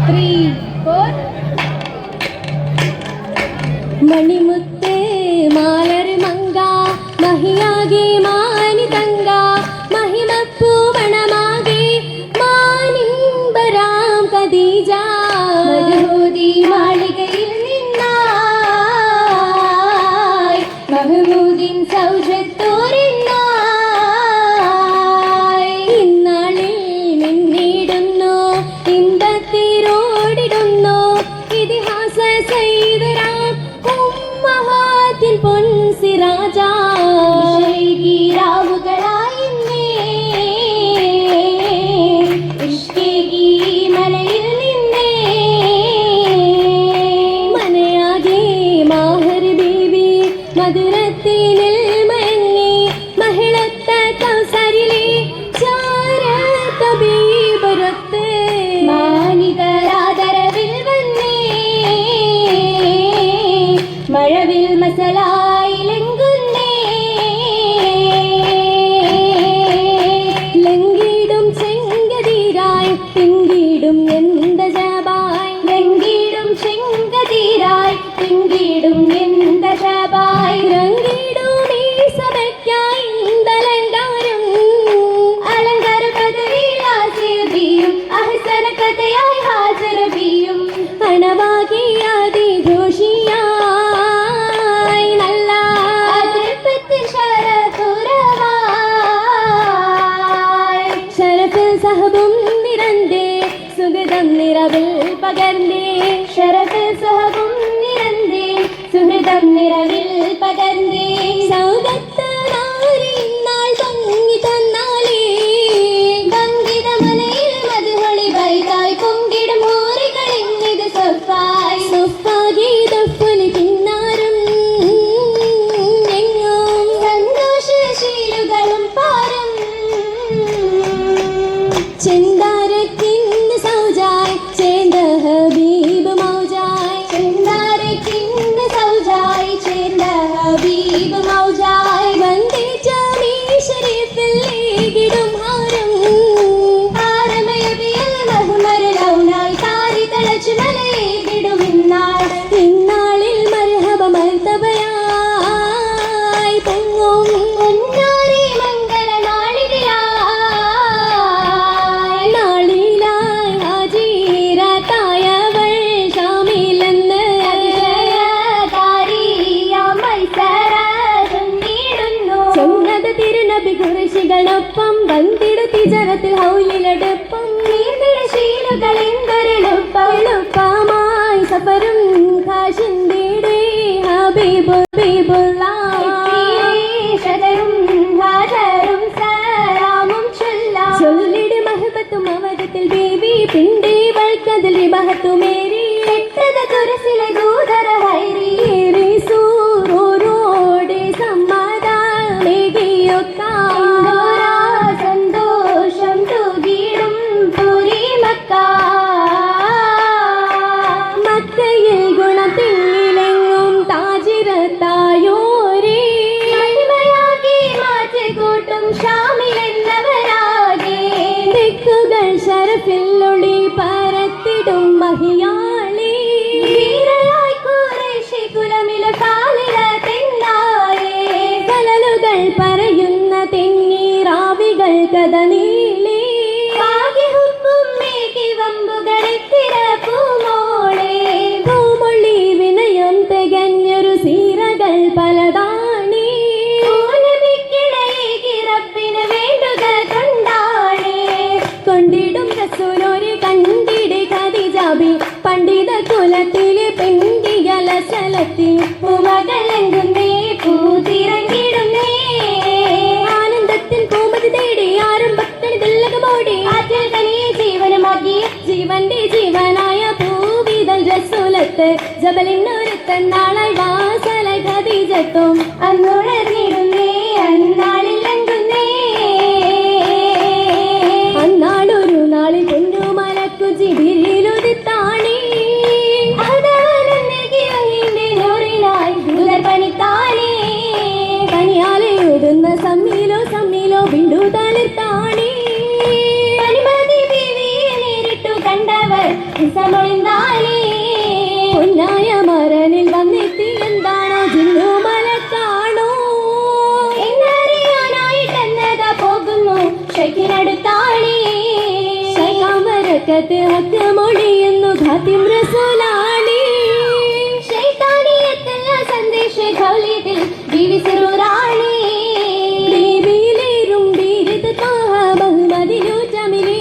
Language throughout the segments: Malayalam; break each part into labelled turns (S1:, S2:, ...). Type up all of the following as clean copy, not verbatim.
S1: 3, 4.
S2: മണിമുത്തേ മാലർ മങ്ക മഹിയാകെ മാനി തങ്ക മഹിമപ്പൂ മണമാകെ മാനിമ്പരാം ഖദീജ മജഹൂദി മാളികയിൽ നിന്നായി മഹമൂദിൻ സൗജത്തോരിന്നായി ഇന്നാളിൽ നിന്നിടുന്നു ഇമ്പത്തിരോടിടുന്നു ഇതിഹാസ സൈദരാം ഉമ്മഹാത്തിൻ പൊൻസിരാജ രാവുകളായി ഇഷ്കേകി മലയിൽ നിന്നേ മനയാകെ മാഹർ ബീവി മധുരത്തിനിൽ മയങ്ങി മഹിളത്ത കൗസരിലെ ചാരത്ത ബീബരത്ത് മാനിതരാദരവിൽ വന്നേ മഴവിൽ മസലായി ലംഘുന്നേ ലംഘിടും ചെങ്കതീരായി പിങ്കിടും എന്ത ജബായ് ലംഘിടും ചെങ്കതീരായി പിങ്കിടും എന്ത ജബായ് രംഗിടും ഈ സഭയ്ക്കായി ഇന്ദലങ്കാരം അലങ്കാര പദവിയിലാസിയും അഹ്സന കഥയായി ഹാജരബിയും അണവാകിയാതി ഘോഷിയാ സഹബും നിറന്തേ സുഹൃതം നിറവിൽ പകർന്നേ ശരഫിൽ സഹബും നിറന്തേ സുഹൃതം നിറവിൽ പകർന്നേ സൗഗത്ത് നാരി നാൾ ഭംഗി തന്നാലേ ഭംഗിത മനയിൽ മധുഹളി ബൈതായി പൊങ്കിടും ഹൂറികളിന്നിത് സൊഫായി സൊഫാകി ദഫുലി കിന്നാരും എങ്ങും സന്തോഷശീലുകളും പാരം ചെന്താരക്കിന്ന് സൗജായ് ചേന്ത ഹബീബ് മൗജായ് ചെന്താരക്കിന്ന് സൗജായ് ചേന്ത ഹബീബ് മൗജായ് വന്ദേ ജാമി ശരീഫിൽ ലീഗിടും ഹാരം ഹാരമയബിയൽ മഹ്മർ ലൗനായി താരി തളച്ചു മലയിടും ഇന്നാളിൽ മർഹബ മർത്തബയായി പൊങ്ങും പൊന്നാരി മംഗള നാളികയായി നാളിലായി ഹാജീറത്തായവൾ ഷാമിലെന്ന് ചൊന്നത് തിരുനബി ഖുറൈശികളൊപ്പം വന്തിടു തിജറത്തിൽ ഹൗലിലടുപ്പം ശീലുകൾ എന്തൊരെളുപ്പമായി സഫറും ഖാശിന്തിടെ ഹബീബ് ചൊല്ലിട് മഹബത്തും അവതത്തിൽ ബീവി പിണ്ടി വൾക്കതിൽ ബഹത്തുമേരി എട്ടത തുരസിലെ ദൂതര ഹൈരി ഏറി സൂറോടെ സമ്മതമേകിയൊക്കെ സന്തോഷം തൂകിടും പൂരി മക്ക മക്കയിൽ ഗുണത്തിലെങ്ങും താജിരത്തായോരേ മഹിമയാക്കി മാറ്റിക്കൂട്ടും ഷാമിലെന്നവരാകെ ദിക്കുകൾ ശരഫില്ലൊളി പരത്തിടും മഹിയാളി വീരയായി ഖുറൈശി കുലമിലെ കാലില തെന്നായേ കലലുകൾ പറയുന്ന തെന്നീറാവികൾ കഥ നീളി പൂമൊഴി വിനയം തികഞ്ഞൊരു സീറകൾ പലതാണി വേണ്ടുക കൊണ്ടാണേ കൊണ്ടിടും റസൂലൊരു കണ്ടിടെ ഖദീജാബി പണ്ഡിത കുലത്തിലെ പെണ്ടികല സ്ഥലത്തിൽ പൂമകളെങ്കുന്നേ പൂതിറങ്ങിടുന്നേ ആനന്ദത്തിൻ പൂമതി തേടി ആരും ഭക്തന് തില്ലകമോടി ആറ്റിൽ തനിയെ ജീവനമാക്കി ജീവന്റെ ജീവനായ പൂവിതൽ റസൂലത്ത് ജബലിനൊരുത്തൻ നാളായി വാസലായി ഖദീജത്തും അന്നുണർന്നിടുന്നേ അന്നാളിലെങ്കുന്നേ അന്നാളൊരു നാളിൽ പൊന്നുമലക്കു ജിബിരിലുദിത്താണി പനിയാലെ ഓടുന്ന സമ്മിലോ ബിണ്ടു തളിർത്താണി നേരിട്ടു കണ്ടവർ സമൊളിന്താലേ പൊന്നായ മരനിൽ വന്നെത്തി എന്താണോ ജിന്നു മലക്കാണോ എന്നറിയാനായിട്ടെന്നതാ പോകുന്നു ഷെയ്ഖിനടുത്താളേ ഷൈഖാമരക്കത്ത് ഹക്ക് മൊഴിയുന്നു ഖാത്തിം റസൂലാണി ശൈത്താനിയത്തല്ല സന്ദേശ ഖൗലിദിൽ ബീവി സിറൂറാണി ബീവിയിലേറും ബീരിത് താഹ ബഹുമതിലു ജമിലി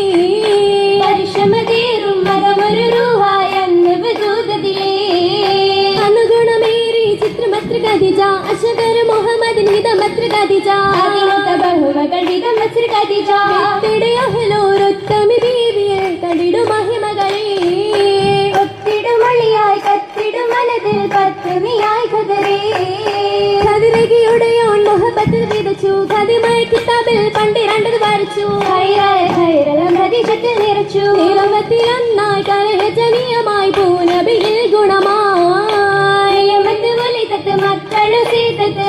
S2: പരിശ്രമതേറും മരമൊരു റൂഹായ വജൂദതിലേ അനുഗുണമേറി ചിത്രമത്ര ഖദീജ അശബർ മുഹമ്മദ് നിതമത്ര ഖദീജ അതിനൊത്ത ബഹുമകൾ വിതമത്ര ഖദീജ എത്തിടെ അഹ്ലോരൊത്തമി ബീവിയെ തടിടു മഹിമകളേ ഒത്തിടുമളിയായി കത്തിടും മനതിൽ പത്തുമിയായി ഖദറേ ഖദറകിയുടെയോൺ മുഹബത്തിൽ വിതച്ചു ഖദിമായ കിതാബിൽ പണ്ടിരണ്ടത് വരച്ചു ഖൈറായ ഖൈറലം ഖദീജത്തിൽ നിറച്ചു നീലമത്തിൽ ഒന്നായി കലഹജനീയമായി പൂനബിയിൽ ഗുണമായി യമത്ത് വലിതത്ത് മക്കളു സീതത്ത്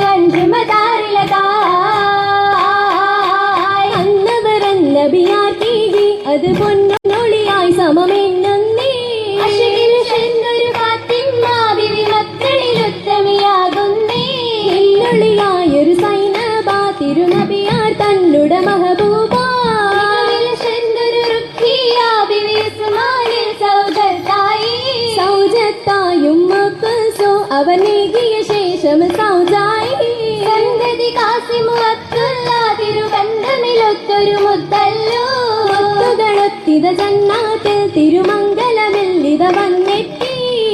S2: അഞ്ചുമതാറിലതായി അന്നവരൻ നബിയാക്കി അത് പൊന്നൊളിയായി സമമെന്നേ അശകിൽ ചെന്നൊരു ഫാത്തിമ ബിവി മക്കളിലുത്തമിയാകുന്നേ എന്നൊളിയായൊരു സൈനബ തിരുനബിയാർ തന്നുട മഹബൂബ ചെന്നൊരു റുഖിയ ബിവി ഉസ്മാനിൽ സൗജത്തായും മക്സോ അവനേകിയ ശേഷം സൗജായി സന്തതി കാസിമു അബ്ദുല്ല തിരുവന്തമിലൊത്തൊരു മുത്തല്ലോ മുത്തുകളൊത്തിത ജന്നാത്തിൽ തിരുമംഗലമെല്ലിത വന്നെത്തി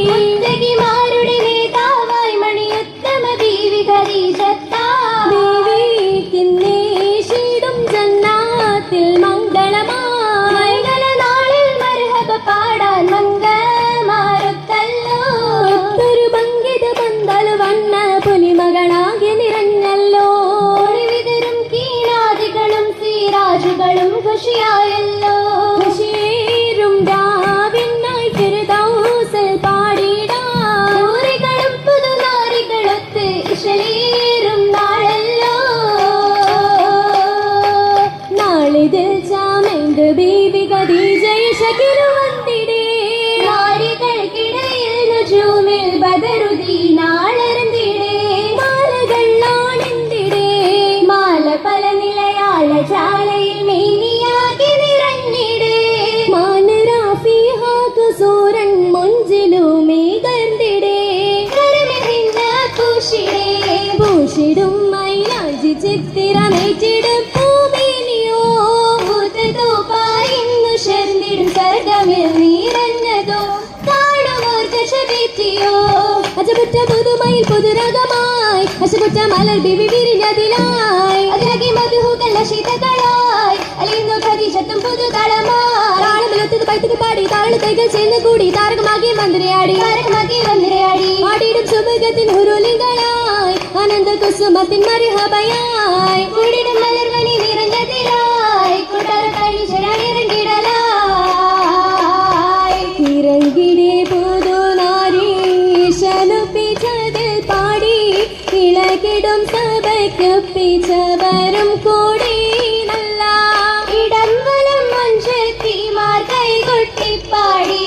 S2: മുത്തകിമാരുടെ നേതാവായി മണിയുത്തമ ബീവി ഖദീജത്താ ബീവിക്കിന്നേഷിടും ജന്നാത്തിൽ മംഗളമായി മംഗളനാളിൽ മർഹബ പാടാൻ മംഗമാരുത്തല്ലോ ഒരു ഭംഗിത പന്തല് വണ്ണ പുലിമകളാകെ നിറഞ്ഞല്ലോ വിതരും കീനാദികളും സീരാജുകളും ഖുഷിയായല്ലോ ഖുഷിയേറും രാവിനായി ഫിർദൗസിൽ പാടിടാം പുതുനാരികളൊത്ത് ഇശലേറും നാളല്ലോ നാളിതിൽ ചാമെന്ത് ബീവി ഖദീജ ശകിലു വന്നിടേ നാരികൾക്കിടയിൽ നുജൂമിൽ ബദറുദ്ദീനാളർന്നിടേ മാലകൾ ആണെന്തിടേ മാല പല നിലയാള ജാലയിൽ മേനിയാകെ നിറഞ്ഞിടേ മാനരാഫിഹാക്ക് സൂരൻ മുഞ്ചിലുമേകർന്നിടേ പൂഷിടേ പൂഷിടും മൈലാജി ചിത്തിരമേറ്റിടും പൂമേനിയോ പൂത്തതോപ്പായിന്നു ശർന്നിടും സർഗമിൽ നിറഞ്ഞതോ കാണുമോർക്കശബീറ്റിയോ അജപുറ്റ പുതുമയിൽ പുതുരകമായി അശപുറ്റ മലർ ബിവി വിരിഞ്ഞതിലായി അതിലകി മധുഹുകൾ ശീതകളായി അലിയുന്നു ഖദീജത്തും പുതുതളമാളമിലൊത്തത് പൈത്തുക പാടി താള കൈകൾ ചേർന്ന് കൂടി താരകമാകി വന്നിരയാടി ആടിയിടും സുമുഖത്തിൻ ഹുരുലികളായി ആനന്ദ കുസുമത്തിൻ മരിഹബയായി കൂടിടും മലർവനി നിറഞ്ഞതിലായി കൂട്ടാര ഖദീജയായി ഇറങ്ങിടേ പുതുനാരീശനുപ്പിച്ചതിൽ പാടി ഇളകിടും സഭയ്ക്കൊപ്പിച്ചവരും കൂടി നല്ല ഇടംവലം മഞ്ചത്തിമാർ കൈകൊട്ടിപ്പാടി